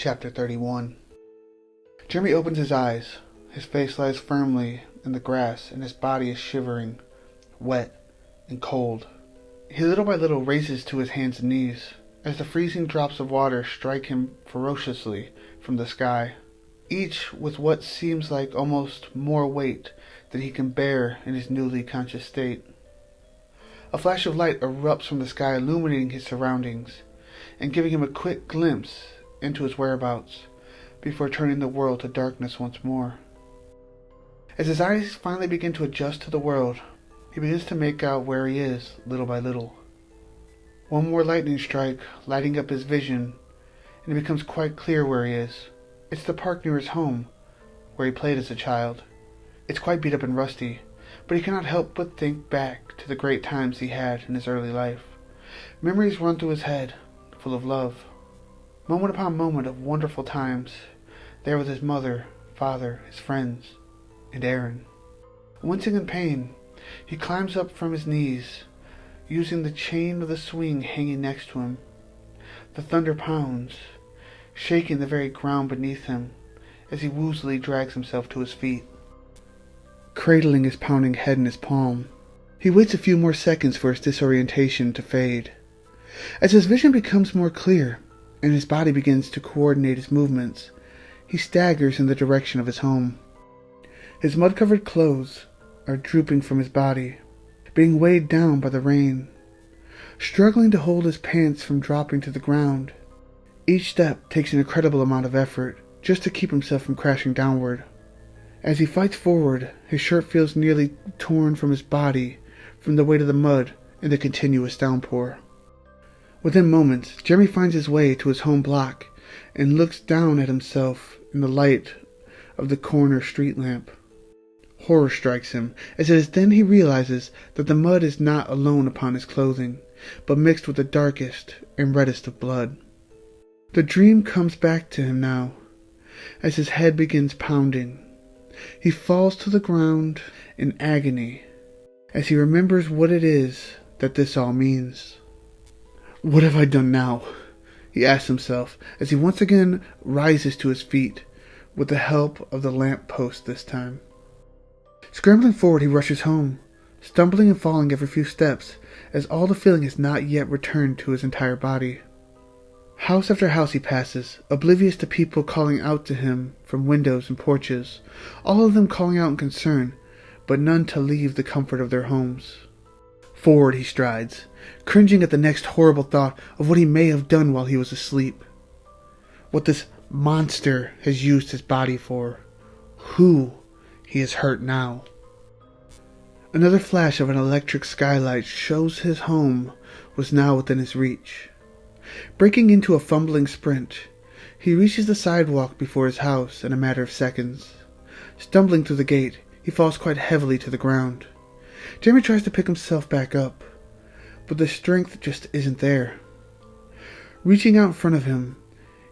Chapter 31. Jeremy opens his eyes. His face lies firmly in the grass, and his body is shivering, wet, and cold. He little by little raises to his hands and knees, as the freezing drops of water strike him ferociously from the sky, each with what seems like almost more weight than he can bear in his newly conscious state. A flash of light erupts from the sky, illuminating his surroundings, and giving him a quick glimpse into his whereabouts, before turning the world to darkness once more. As his eyes finally begin to adjust to the world, he begins to make out where he is, little by little. One more lightning strike, lighting up his vision, and it becomes quite clear where he is. It's the park near his home, where he played as a child. It's quite beat up and rusty, but he cannot help but think back to the great times he had in his early life. Memories run through his head, full of love. Moment upon moment of wonderful times, there with his mother, father, his friends, and Aaron. Wincing in pain, he climbs up from his knees, using the chain of the swing hanging next to him. The thunder pounds, shaking the very ground beneath him, as he woozily drags himself to his feet. Cradling his pounding head in his palm, he waits a few more seconds for his disorientation to fade. As his vision becomes more clear, and his body begins to coordinate his movements, he staggers in the direction of his home. His mud-covered clothes are drooping from his body, being weighed down by the rain. Struggling to hold his pants from dropping to the ground, each step takes an incredible amount of effort just to keep himself from crashing downward. As he fights forward, his shirt feels nearly torn from his body from the weight of the mud and the continuous downpour. Within moments, Jeremy finds his way to his home block and looks down at himself in the light of the corner street lamp. Horror strikes him, as it is then he realizes that the mud is not alone upon his clothing, but mixed with the darkest and reddest of blood. The dream comes back to him now, as his head begins pounding. He falls to the ground in agony, as he remembers what it is that this all means. What have I done now? He asks himself, as he once again rises to his feet, with the help of the lamp post this time. Scrambling forward, he rushes home, stumbling and falling every few steps, as all the feeling has not yet returned to his entire body. House after house he passes, oblivious to people calling out to him from windows and porches, all of them calling out in concern, but none to leave the comfort of their homes. Forward he strides, cringing at the next horrible thought of what he may have done while he was asleep. What this monster has used his body for. Who he is hurt now. Another flash of an electric skylight shows his home was now within his reach. Breaking into a fumbling sprint, he reaches the sidewalk before his house in a matter of seconds. Stumbling through the gate, he falls quite heavily to the ground. Jeremy tries to pick himself back up, but the strength just isn't there. Reaching out in front of him,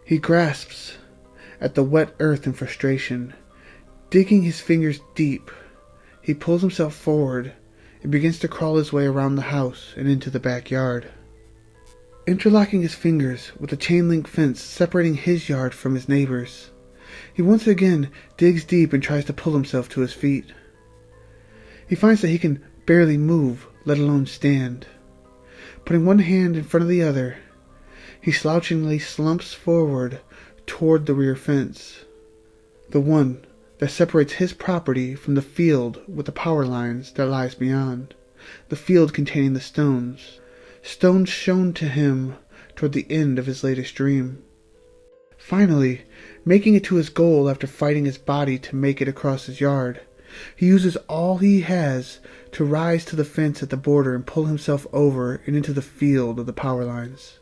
he grasps at the wet earth in frustration. Digging his fingers deep, he pulls himself forward and begins to crawl his way around the house and into the backyard. Interlocking his fingers with a chain-link fence separating his yard from his neighbor's, he once again digs deep and tries to pull himself to his feet. He finds that he can barely move, let alone stand. Putting one hand in front of the other, he slouchingly slumps forward toward the rear fence, the one that separates his property from the field with the power lines that lies beyond, the field containing the stones shown to him toward the end of his latest dream. Finally, making it to his goal after fighting his body to make it across his yard, he uses all he has to rise to the fence at the border and pull himself over and into the field of the power lines.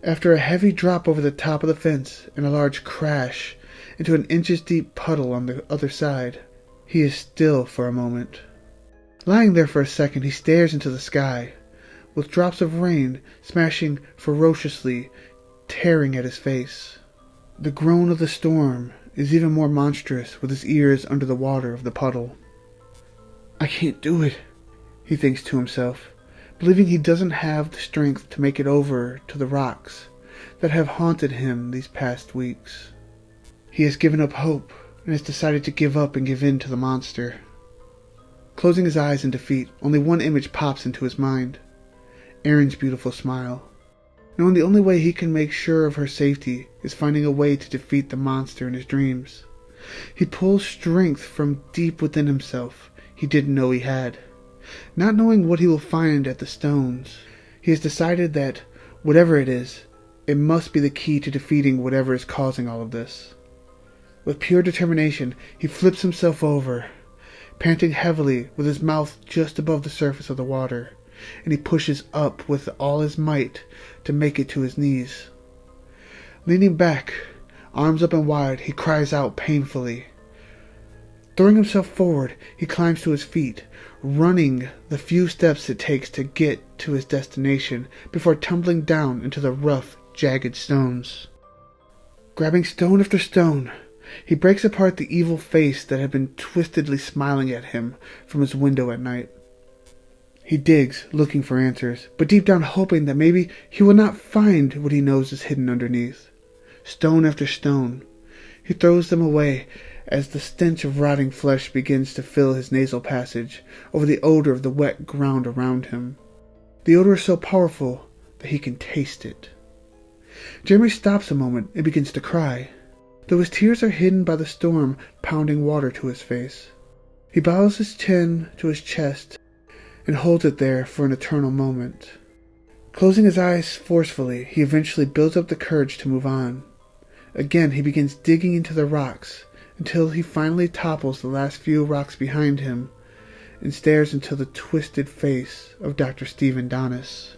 After a heavy drop over the top of the fence and a large crash into an inches-deep puddle on the other side, he is still for a moment. Lying there for a second, he stares into the sky, with drops of rain smashing ferociously, tearing at his face. The groan of the storm is even more monstrous with his ears under the water of the puddle. I can't do it, he thinks to himself, believing he doesn't have the strength to make it over to the rocks, that have haunted him these past weeks. He has given up hope and has decided to give up and give in to the monster. Closing his eyes in defeat, only one image pops into his mind. Erin's beautiful smile. Knowing the only way he can make sure of her safety is finding a way to defeat the monster in his dreams. He pulls strength from deep within himself he didn't know he had. Not knowing what he will find at the stones, he has decided that, whatever it is, it must be the key to defeating whatever is causing all of this. With pure determination, he flips himself over, panting heavily with his mouth just above the surface of the water, and he pushes up with all his might to make it to his knees. Leaning back, arms up and wide, he cries out painfully. Throwing himself forward, he climbs to his feet, running the few steps it takes to get to his destination before tumbling down into the rough, jagged stones. Grabbing stone after stone, he breaks apart the evil face that had been twistedly smiling at him from his window at night. He digs, looking for answers, but deep down hoping that maybe he will not find what he knows is hidden underneath. Stone after stone, he throws them away as the stench of rotting flesh begins to fill his nasal passage over the odor of the wet ground around him. The odor is so powerful that he can taste it. Jeremy stops a moment and begins to cry, though his tears are hidden by the storm pounding water to his face. He bows his chin to his chest and holds it there for an eternal moment. Closing his eyes forcefully, he eventually builds up the courage to move on. Again, he begins digging into the rocks until he finally topples the last few rocks behind him and stares into the twisted face of Dr. Stephen Donis.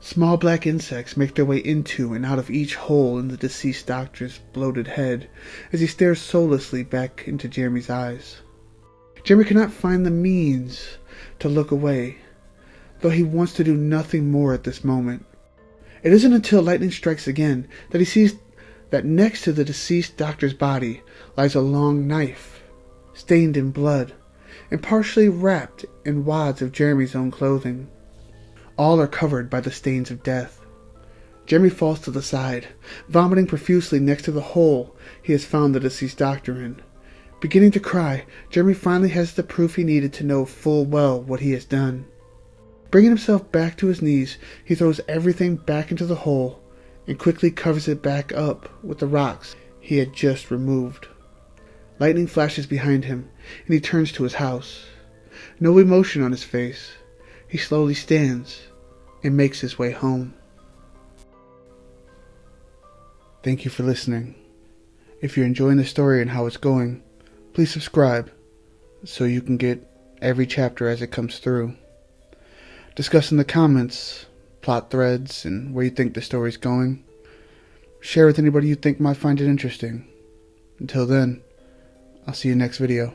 Small black insects make their way into and out of each hole in the deceased doctor's bloated head as he stares soullessly back into Jeremy's eyes. Jeremy cannot find the means to look away, though he wants to do nothing more at this moment. It isn't until lightning strikes again that he sees that next to the deceased doctor's body lies a long knife, stained in blood, and partially wrapped in wads of Jeremy's own clothing. All are covered by the stains of death. Jeremy falls to the side, vomiting profusely next to the hole he has found the deceased doctor in. Beginning to cry, Jeremy finally has the proof he needed to know full well what he has done. Bringing himself back to his knees, he throws everything back into the hole and quickly covers it back up with the rocks he had just removed. Lightning flashes behind him, and he turns to his house. No emotion on his face, he slowly stands and makes his way home. Thank you for listening. If you're enjoying the story and how it's going, please subscribe so you can get every chapter as it comes through. Discuss in the comments, plot threads, and where you think the story's going. Share with anybody you think might find it interesting. Until then, I'll see you next video.